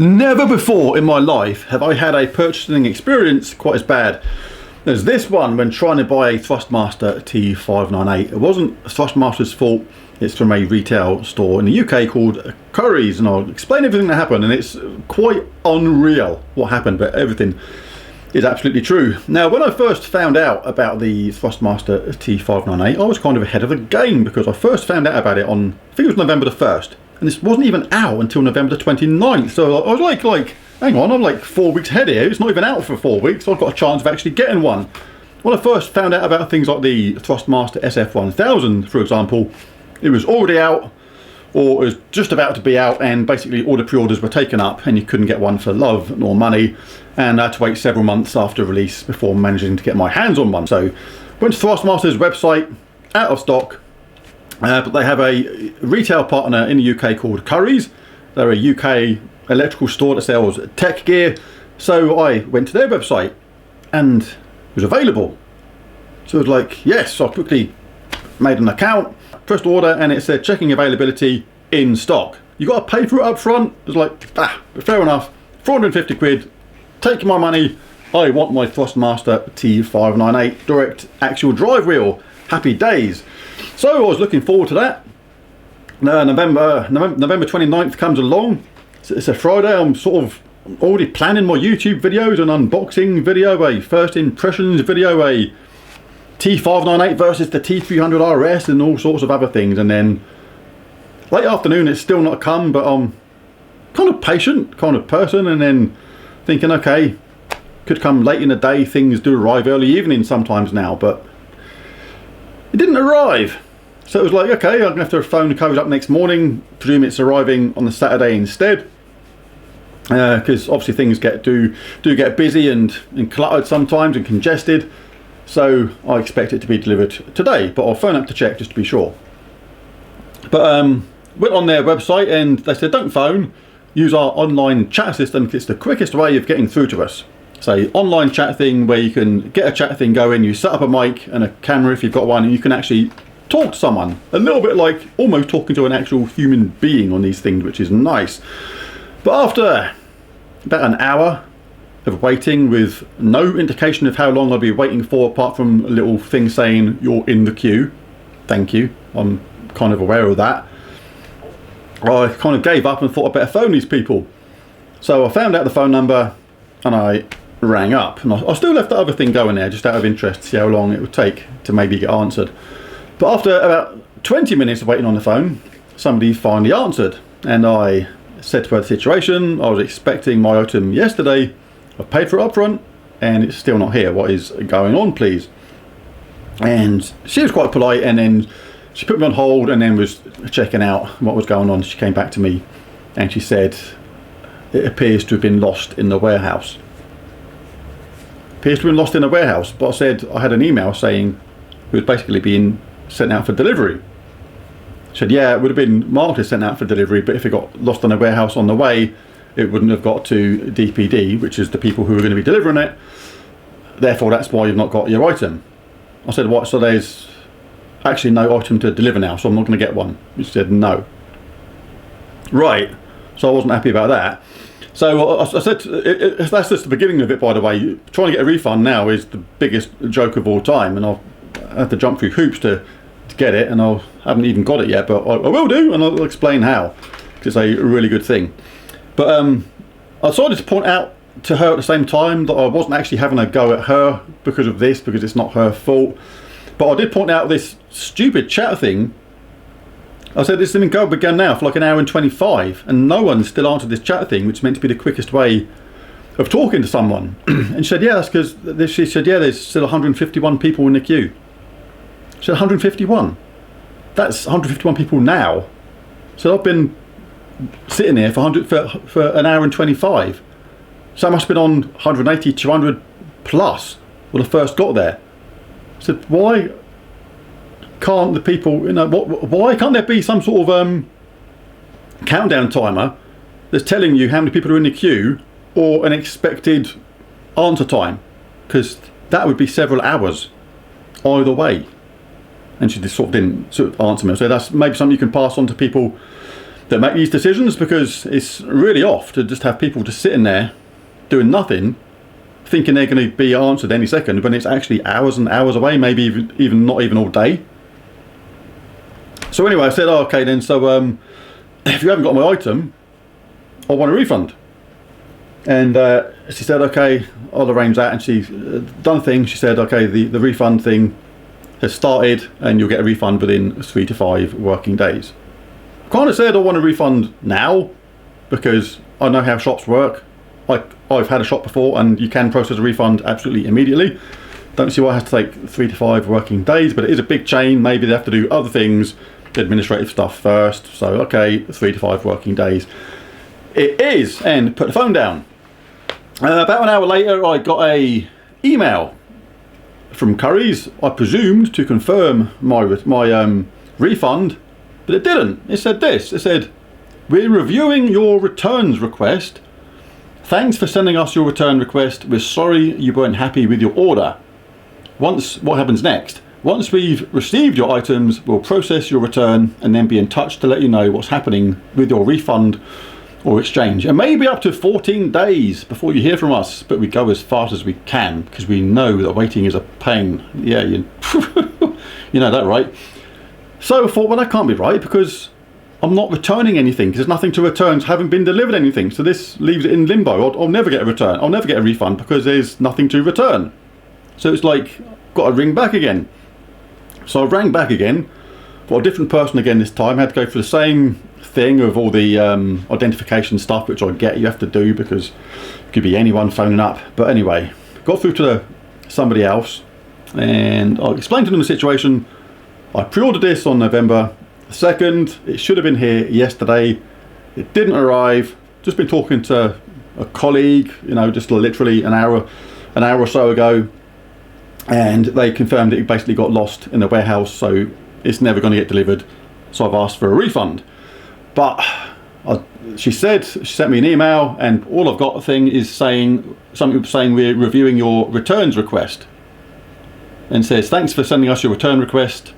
Never before in my life have I had a purchasing experience quite as bad as this one when trying to buy a Thrustmaster T598. It wasn't Thrustmaster's fault, it's from a retail store in the UK called Curry's, and I'll explain everything that happened, and it's quite unreal what happened, but everything is absolutely true. Now, when I first found out about the Thrustmaster T598, I was kind of ahead of the game because I first found out about it on, I think it was November the 1st. And this wasn't even out until November the 29th. So I was like, hang on, I'm like 4 weeks ahead here. It's not even out for 4 weeks. So I've got a chance of actually getting one. When I first found out about things like the Thrustmaster SF1000, for example, it was already out or it was just about to be out, and basically all the pre-orders were taken up and you couldn't get one for love nor money, and I had to wait several months after release before managing to get my hands on one. So went to Thrustmaster's website, out of stock. But they have a retail partner in the UK called Curry's. They're a UK electrical store that sells tech gear. So I went to their website and it was available. So it was like, yes, so I quickly made an account, pressed order, and it said checking availability in stock. You got to pay for it up front. It was like, fair enough, 450 quid, take my money. I want my Thrustmaster T598 direct actual drive wheel. Happy days. So I was looking forward to that. November 29th comes along. It's a Friday. I'm sort of already planning my YouTube videos, an unboxing video, a first impressions video, a T598 versus the T300 RS, and all sorts of other things. And then late afternoon, it's still not come, but I'm kind of patient kind of person, and then thinking, okay, could come late in the day. Things do arrive early evening sometimes now, but it didn't arrive. So it was like, okay, I'm gonna have to phone the codes up next morning, presume it's arriving on the Saturday instead, because obviously things do get busy and cluttered sometimes and congested. So I expect it to be delivered today, but I'll phone up to check just to be sure. But went on their website and they said, don't phone, use our online chat system. It's the quickest way of getting through to us. So online chat thing where you can get a chat thing going, you set up a mic and a camera if you've got one, and you can actually talk to someone. A little bit like almost talking to an actual human being on these things, which is nice. But after about an hour of waiting with no indication of how long I'll be waiting for, apart from a little thing saying you're in the queue, thank you, I'm kind of aware of that, I kind of gave up and thought I'd better phone these people. So I found out the phone number and I rang up, and I still left the other thing going there just out of interest to see how long it would take to maybe get answered. But after about 20 minutes of waiting on the phone, somebody finally answered, and I said to her the situation. I was expecting my item yesterday, I paid for it up front and it's still not here. What is going on, please? And she was quite polite, and then she put me on hold and then was checking out what was going on. She came back to me and she said it appears to have been lost in the warehouse. Appears to have been lost in a warehouse, but I said I had an email saying it was basically being sent out for delivery. She said, yeah, it would have been marked as sent out for delivery, but if it got lost in a warehouse on the way, it wouldn't have got to DPD, which is the people who are going to be delivering it. Therefore, that's why you've not got your item. I said, what? So there's actually no item to deliver now, so I'm not going to get one. She said, no. Right. So I wasn't happy about that. So I said, that's just the beginning of it, by the way. Trying to get a refund now is the biggest joke of all time, and I've had to jump through hoops to get it, and I haven't even got it yet, but I will do, and I'll explain how, because it's a really good thing. But I decided to point out to her at the same time that I wasn't actually having a go at her because of this, because it's not her fault. But I did point out this stupid chat thing. I said this didn't go began now for like an hour and 25, and no one still answered this chat thing, which is meant to be the quickest way of talking to someone. And she said, yeah, that's because she said, yeah, there's still 151 people in the queue. She said 151. That's 151 people now. So I've been sitting here for an hour and 25. So I must have been on 180, 200 plus when I first got there. I said, why can't the people, why can't there be some sort of countdown timer that's telling you how many people are in the queue, or an expected answer time? Because that would be several hours either way. And she just sort of didn't answer me. So that's maybe something you can pass on to people that make these decisions, because it's really off to just have people just sitting there doing nothing, thinking they're going to be answered any second when it's actually hours and hours away, maybe even not even all day. So anyway, I said, oh, okay then, so if you haven't got my item, I want a refund. And she said, okay, I'll arrange that. And she done a thing. She said, okay, the refund thing has started and you'll get a refund within 3 to 5 working days. Kind of said I want a refund now because I know how shops work. I've had a shop before and you can process a refund absolutely immediately. Don't see why it has to take 3 to 5 working days, but it is a big chain. Maybe they have to do other things, administrative stuff first. So okay, 3 to 5 working days it is. And put the phone down. About an hour later I got a email from Currys, I presumed to confirm my refund, but it didn't. It said this. It said, we're reviewing your returns request. Thanks for sending us your return request. We're sorry you weren't happy with your order. What happens next? Once we've received your items, we'll process your return and then be in touch to let you know what's happening with your refund or exchange. And maybe up to 14 days before you hear from us, but we go as fast as we can because we know that waiting is a pain. Yeah, you know that, right? So I thought, well, that can't be right because I'm not returning anything because there's nothing to return. Haven't been delivered anything. So this leaves it in limbo. I'll never get a return. I'll never get a refund because there's nothing to return. So it's like, got to ring back again. So I rang back again, got a different person again this time. I had to go through the same thing of all the identification stuff, which I get you have to do because it could be anyone phoning up. But anyway, got through to somebody else and I explained to them the situation. I pre-ordered this on November 2nd. It should have been here yesterday. It didn't arrive. Just been talking to a colleague, you know, just literally an hour or so ago, and they confirmed that it basically got lost in the warehouse, so it's never going to get delivered. So I've asked for a refund. But she sent me an email, and all I've got a thing is saying something saying we're reviewing your returns request, and says thanks for sending us your return request.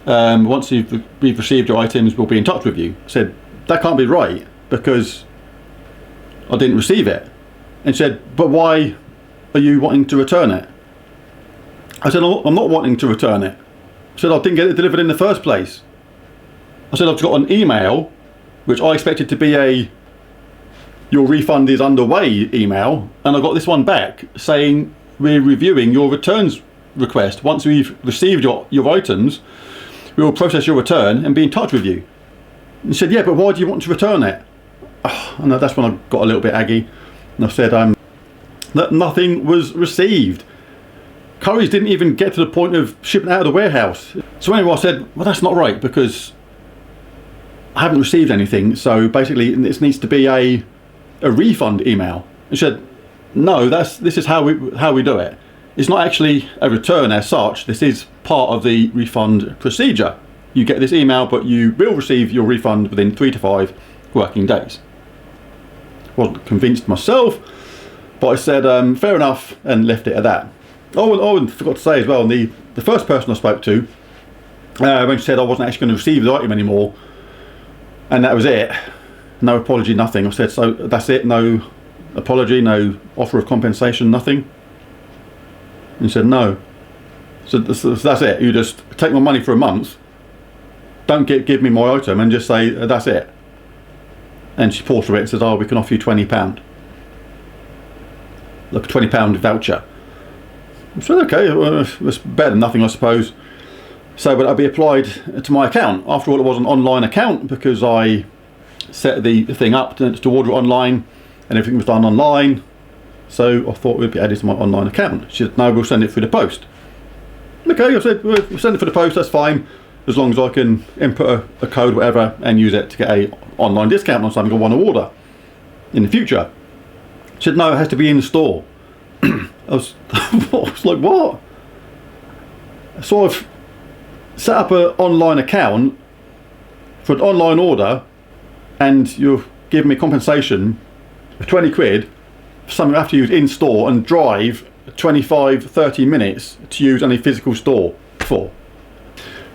Once we've received your items, we'll be in touch with you. I said that can't be right because I didn't receive it. And she said, but why are you wanting to return it? I said, I'm not wanting to return it. I said, I didn't get it delivered in the first place. I said, I've got an email which I expected to be your refund is underway email, and I got this one back saying we're reviewing your returns request. Once we've received your items, we will process your return and be in touch with you. And she said, yeah, but why do you want to return it? And that's when I got a little bit aggy, and I said that nothing was received. Currys didn't even get to the point of shipping out of the warehouse. So anyway, I said, well, that's not right because I haven't received anything, so basically this needs to be a refund email. And she said, no, this is how we do it. It's not actually a return as such. This is part of the refund procedure. You get this email, but you will receive your refund within 3 to 5 working days. Wasn't convinced myself, but I said fair enough and left it at that. Oh, and forgot to say as well, the first person I spoke to, when she said I wasn't actually going to receive the item anymore, and that was it, no apology, nothing. I said, so that's it, no apology, no offer of compensation, nothing? And she said, no. So that's it, you just take my money for a month, don't give me my item and just say that's it. And she paused for it and says, oh, we can offer you £20. Like a £20 voucher. I said, okay, well, it's better than nothing, I suppose. So, but I'll be applied to my account. After all, it was an online account because I set the thing up to order it online and everything was done online. So I thought it would be added to my online account. She said, no, we'll send it through the post. Okay, I said, we'll send it for the post, that's fine. As long as I can input a code, whatever, and use it to get a online discount on something I want to order in the future. She said, no, it has to be in the store. I was like, what? So I've set up an online account for an online order and you're giving me compensation of 20 quid for something I have to use in store and drive 25-30 minutes to use any physical store for.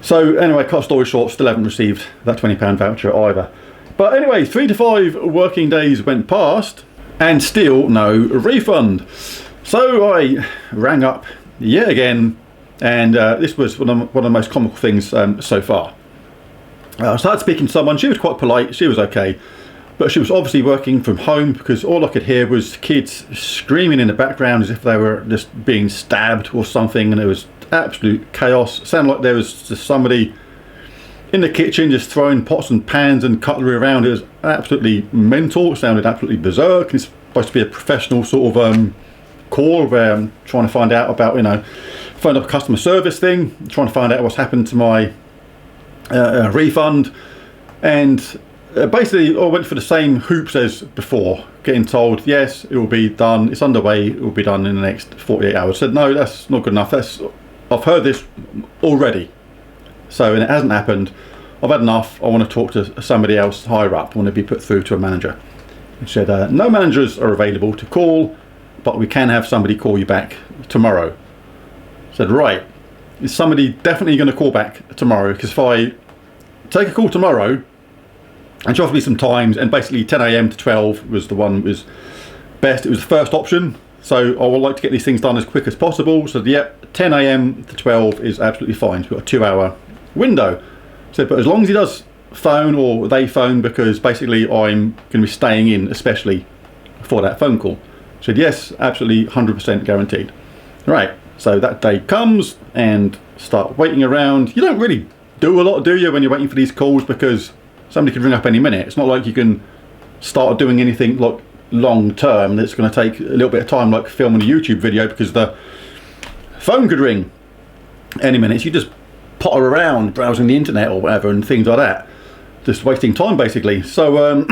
So anyway, cut story short, still haven't received that £20 voucher either. But anyway, 3 to 5 working days went past and still no refund. So I rang up yet again, and this was one of the most comical things so far. I started speaking to someone. She was quite polite, she was okay, but she was obviously working from home, because all I could hear was kids screaming in the background as if they were just being stabbed or something, and it was absolute chaos. It sounded like there was just somebody in the kitchen just throwing pots and pans and cutlery around. It was absolutely mental. It sounded absolutely berserk. It's supposed to be a professional sort of call where I'm trying to find out about, phone up a customer service thing, trying to find out what's happened to my refund. And basically I went for the same hoops as before, getting told yes, it will be done, it's underway, it will be done in the next 48 hours. I said no, that's not good enough. I've heard this already, and it hasn't happened. I've had enough. I want to talk to somebody else higher up. I want to be put through to a manager. He said no managers are available to call, but we can have somebody call you back tomorrow. I said, right, is somebody definitely going to call back tomorrow? Because if I take a call tomorrow, and she offered me some times, and basically 10 a.m. to 12 was the one that was best. It was the first option, so I would like to get these things done as quick as possible. So yep, 10 a.m. to 12 is absolutely fine. So we've got a 2-hour window. So, but as long as he does phone, or they phone, because basically I'm going to be staying in especially for that phone call. I said yes, absolutely 100% guaranteed. Right, so that day comes and start waiting around. You don't really do a lot, do you, when you're waiting for these calls, because somebody could ring up any minute. It's not like you can start doing anything like long term that's going to take a little bit of time, like filming a YouTube video, because the phone could ring any minute. You just potter around browsing the internet or whatever and things like that, just wasting time basically. So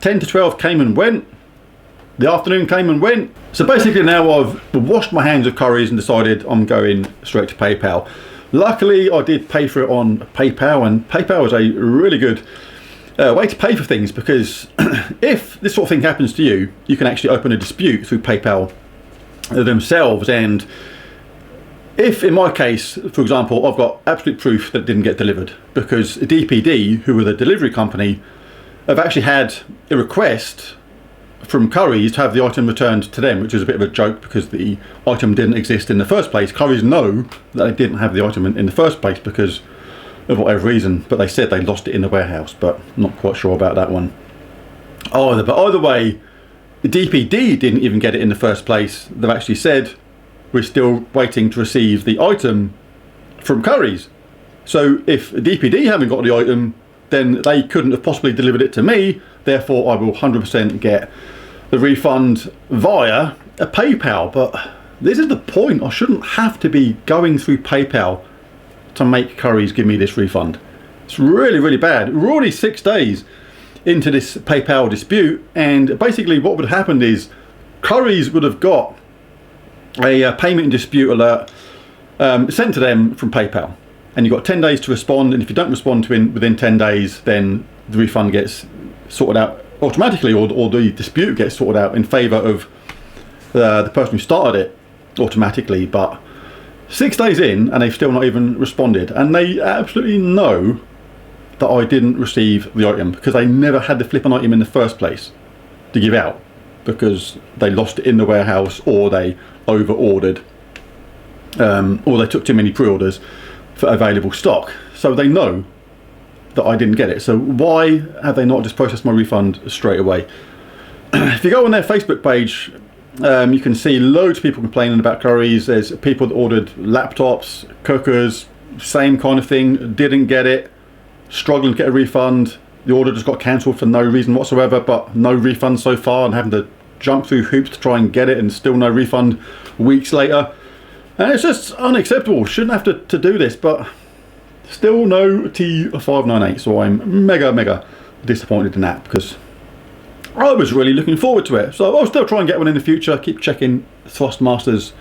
10 to 12 came and went. The afternoon came and went. So basically now I've washed my hands of curries and decided I'm going straight to PayPal. Luckily I did pay for it on PayPal, and PayPal is a really good way to pay for things, because if this sort of thing happens to you, you can actually open a dispute through PayPal themselves. And if in my case, for example, I've got absolute proof that it didn't get delivered, because DPD, who are the delivery company, have actually had a request from Currys to have the item returned to them, which is a bit of a joke because the item didn't exist in the first place. Currys know that they didn't have the item in the first place because of whatever reason, but they said they lost it in the warehouse, but I'm not quite sure about that one either. But either way, the DPD didn't even get it in the first place. They've actually said we're still waiting to receive the item from Currys. So if DPD haven't got the item, then they couldn't have possibly delivered it to me. Therefore, I will 100% get the refund via a PayPal. But this is the point. I shouldn't have to be going through PayPal to make Currys give me this refund. It's really, really bad. We're already 6 days into this PayPal dispute, and basically what would have happened is Currys would have got a payment and dispute alert sent to them from PayPal, and you've got 10 days to respond, and if you don't respond to within 10 days, then the refund gets sorted out automatically, or the dispute gets sorted out in favour of the person who started it automatically. But 6 days in and they've still not even responded, and they absolutely know that I didn't receive the item, because they never had the flipping item in the first place to give out, because they lost it in the warehouse, or they over ordered, or they took too many pre-orders for available stock. So they know that I didn't get it. So why have they not just processed my refund straight away? If you go on their Facebook page, you can see loads of people complaining about Currys. There's people that ordered laptops, cookers, same kind of thing, didn't get it, struggling to get a refund. The order just got cancelled for no reason whatsoever, but no refund so far, and having to jump through hoops to try and get it, and still no refund weeks later. And it's just unacceptable. Shouldn't have to do this, but still no T598. So I'm mega disappointed in that, because I was really looking forward to it. So I'll still try and get one in the future. Keep checking Thrustmaster's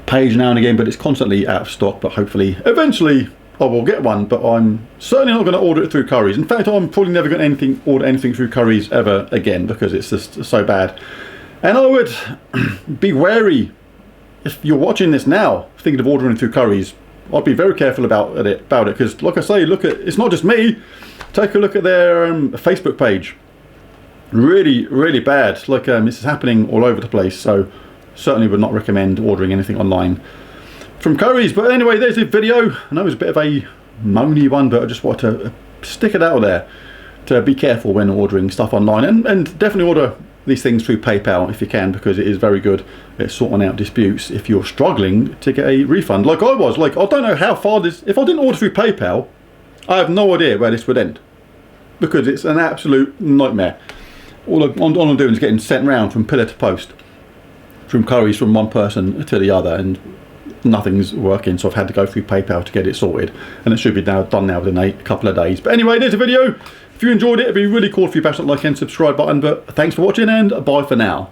page now and again, but it's constantly out of stock. But hopefully eventually I will get one, but I'm certainly not going to order it through Currys. In fact, I'm probably never going to order anything through Currys ever again, because it's just so bad. And I would be wary, if you're watching this now, thinking of ordering through Currys, I'd be very careful about it because, like I say, it's not just me. Take a look at their Facebook page. Really, really bad. Like this is happening all over the place. So certainly would not recommend ordering anything online from Curry's. But anyway, there's a video. I know it was a bit of a moany one, but I just wanted to stick it out there to be careful when ordering stuff online, and definitely order these things through PayPal if you can, because it is very good at sorting out disputes if you're struggling to get a refund. Like I was, like I don't know how far this, if I didn't order through PayPal, I have no idea where this would end, because it's an absolute nightmare. All I'm doing is getting sent round from pillar to post, from Curry's, from one person to the other, and nothing's working, so I've had to go through PayPal to get it sorted, and it should be done now within a couple of days. But anyway, there's a video. If you enjoyed it, it'd be really cool if you bash that like and subscribe button. But thanks for watching, and bye for now.